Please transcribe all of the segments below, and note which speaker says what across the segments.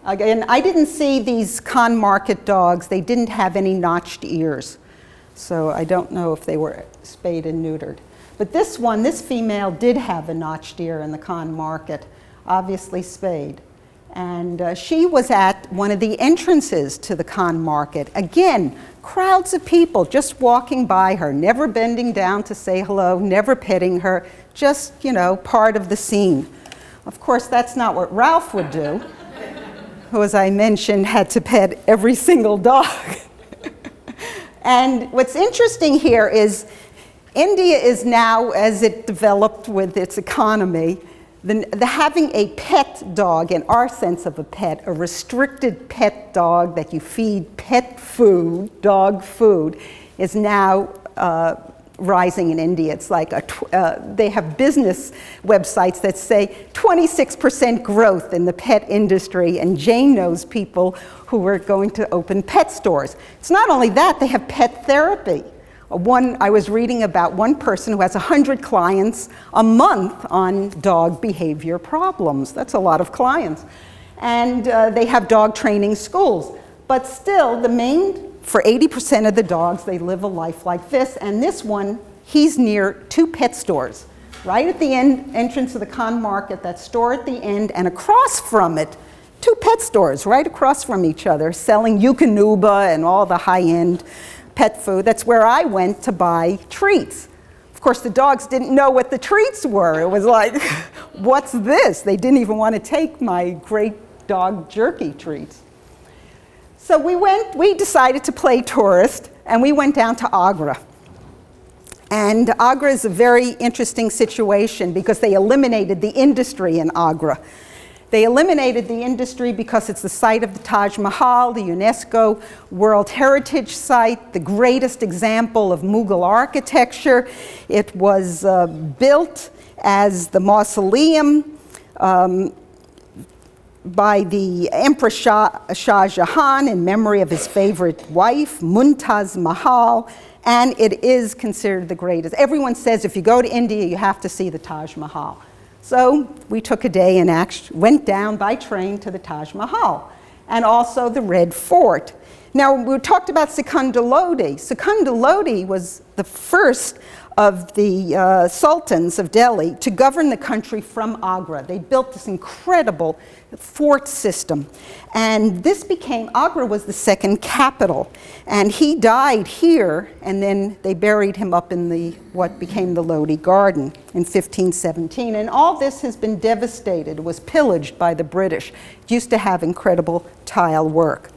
Speaker 1: Again, I didn't see these Khan market dogs. They didn't have any notched ears. So I don't know if they were spayed and neutered. But this one, this female did have a notched ear in the Khan market, obviously spayed. And she was at one of the entrances to the Khan market. Again, crowds of people just walking by her, never bending down to say hello, never petting her, just, you know, part of the scene. Of course, that's not what Ralph would do, who, as I mentioned, had to pet every single dog. And what's interesting here is India is now, as it developed with its economy, having a pet dog, in our sense of a pet, a restricted pet dog that you feed pet food, dog food, is now rising in India. It's like they have business websites that say 26% growth in the pet industry, and Jane knows people who are going to open pet stores. It's not only that, they have pet therapy. I was reading about one person who has 100 clients a month on dog behavior problems. That's a lot of clients. And they have dog training schools. But still, for 80% of the dogs, they live a life like this. And this one, he's near 2 pet stores. Right at the entrance of the Khan market, that store at the end, and across from it, 2 pet stores right across from each other, selling Eukanuba and all the high-end pet food. That's where I went to buy treats. Of course, the dogs didn't know what the treats were. It was like, what's this? They didn't even want to take my great dog jerky treats. So we decided to play tourist, and we went down to Agra. And Agra is a very interesting situation because they eliminated the industry in Agra. They eliminated the industry because it's the site of the Taj Mahal, the UNESCO World Heritage Site, the greatest example of Mughal architecture. It was built as the mausoleum by the Emperor Shah Jahan in memory of his favorite wife, Mumtaz Mahal, and it is considered the greatest. Everyone says if you go to India, you have to see the Taj Mahal. So we took a day and went down by train to the Taj Mahal, and also the Red Fort. Now, we talked about Secunda Lodi. Secunda Lodi was the first of the sultans of Delhi to govern the country from Agra. They built this incredible fort system. And Agra was the second capital. And he died here, and then they buried him up in what became the Lodi Garden in 1517. And all this has been devastated. It was pillaged by the British. It used to have incredible tile work.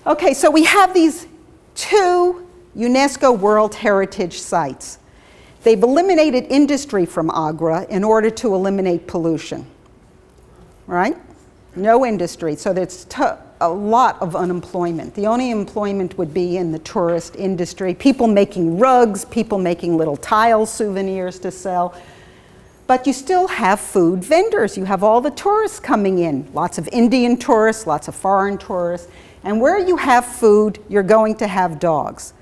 Speaker 1: Okay, so we have these 2 UNESCO World Heritage Sites. They've eliminated industry from Agra in order to eliminate pollution, right? No industry, so there's a lot of unemployment. The only employment would be in the tourist industry, people making rugs, people making little tile souvenirs to sell. But you still have food vendors. You have all the tourists coming in, lots of Indian tourists, lots of foreign tourists. And where you have food, you're going to have dogs.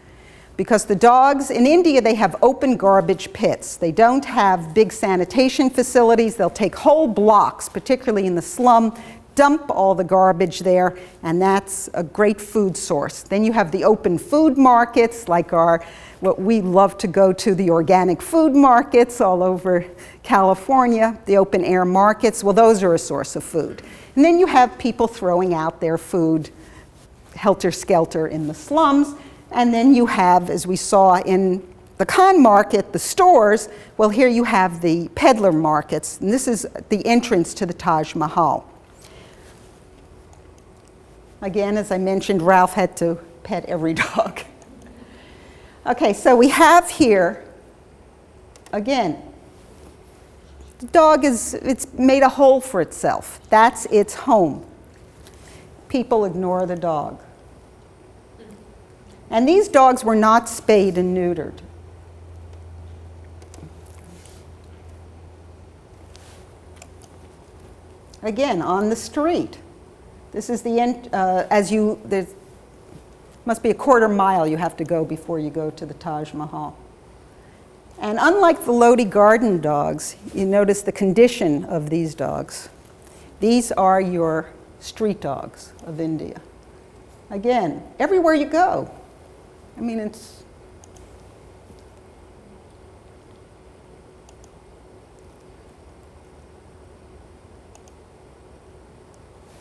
Speaker 1: Because the dogs, in India, they have open garbage pits. They don't have big sanitation facilities. They'll take whole blocks, particularly in the slum, dump all the garbage there, and that's a great food source. Then you have the open food markets, like what we love to go to, the organic food markets all over California, the open air markets. Well, those are a source of food. And then you have people throwing out their food helter-skelter in the slums. And then you have, as we saw in the Khan market, the stores. Well, here you have the peddler markets, and this is the entrance to the Taj Mahal. Again, as I mentioned, Ralph had to pet every dog. Okay, so we have here, again, the dog it's made a hole for itself. That's its home. People ignore the dog. And these dogs were not spayed and neutered. Again, on the street. This is the end, there must be a quarter mile you have to go before you go to the Taj Mahal. And unlike the Lodi Garden dogs, you notice the condition of these dogs. These are your street dogs of India. Again, everywhere you go. I mean, it's...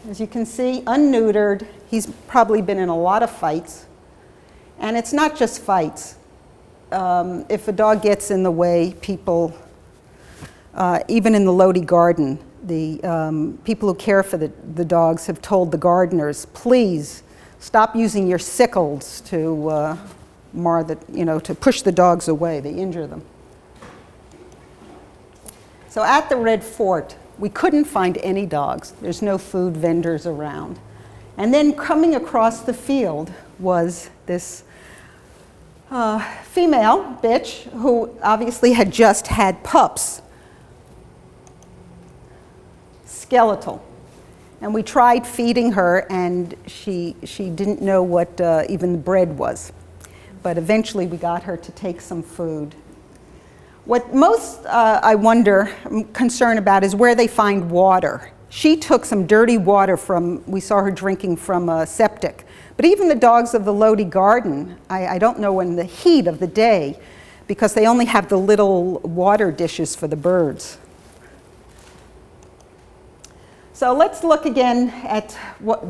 Speaker 1: As you can see, unneutered. He's probably been in a lot of fights. And it's not just fights. If a dog gets in the way, people, even in the Lodi Garden, the people who care for the dogs have told the gardeners, please stop using your sickles to to push the dogs away. They injure them. So at the Red Fort, we couldn't find any dogs. There's no food vendors around. And then coming across the field was this female bitch who obviously had just had pups. Skeletal. And we tried feeding her, and she didn't know what even the bread was. But eventually we got her to take some food. What most I'm concerned about is where they find water. She took some dirty water we saw her drinking from a septic. But even the dogs of the Lodi Garden, I don't know in the heat of the day, because they only have the little water dishes for the birds. So let's look again at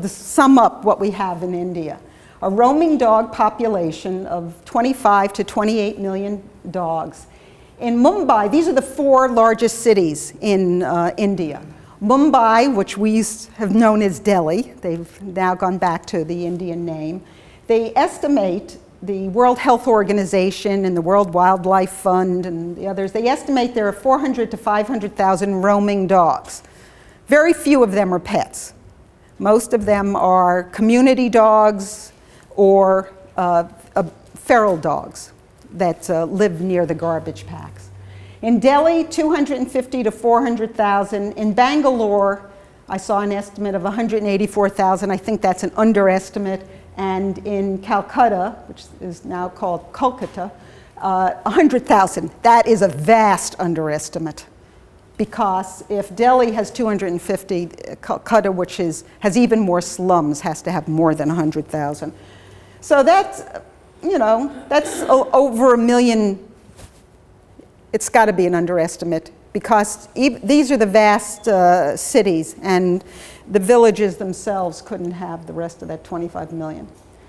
Speaker 1: sum up what we have in India. A roaming dog population of 25 to 28 million dogs. In Mumbai, these are the 4 largest cities in India. Mumbai, which we have known as Delhi, they've now gone back to the Indian name. They estimate, the World Health Organization and the World Wildlife Fund and the others, they estimate there are 400 to 500,000 roaming dogs. Very few of them are pets. Most of them are community dogs or feral dogs that live near the garbage packs. In Delhi, 250 to 400,000. In Bangalore, I saw an estimate of 184,000. I think that's an underestimate. And in Calcutta, which is now called Kolkata, 100,000. That is a vast underestimate. Because if Delhi has 250, Calcutta, which has even more slums, has to have more than 100,000. So that's, that's over 1 million. It's got to be an underestimate, because these are the vast cities, and the villages themselves couldn't have the rest of that 25 million.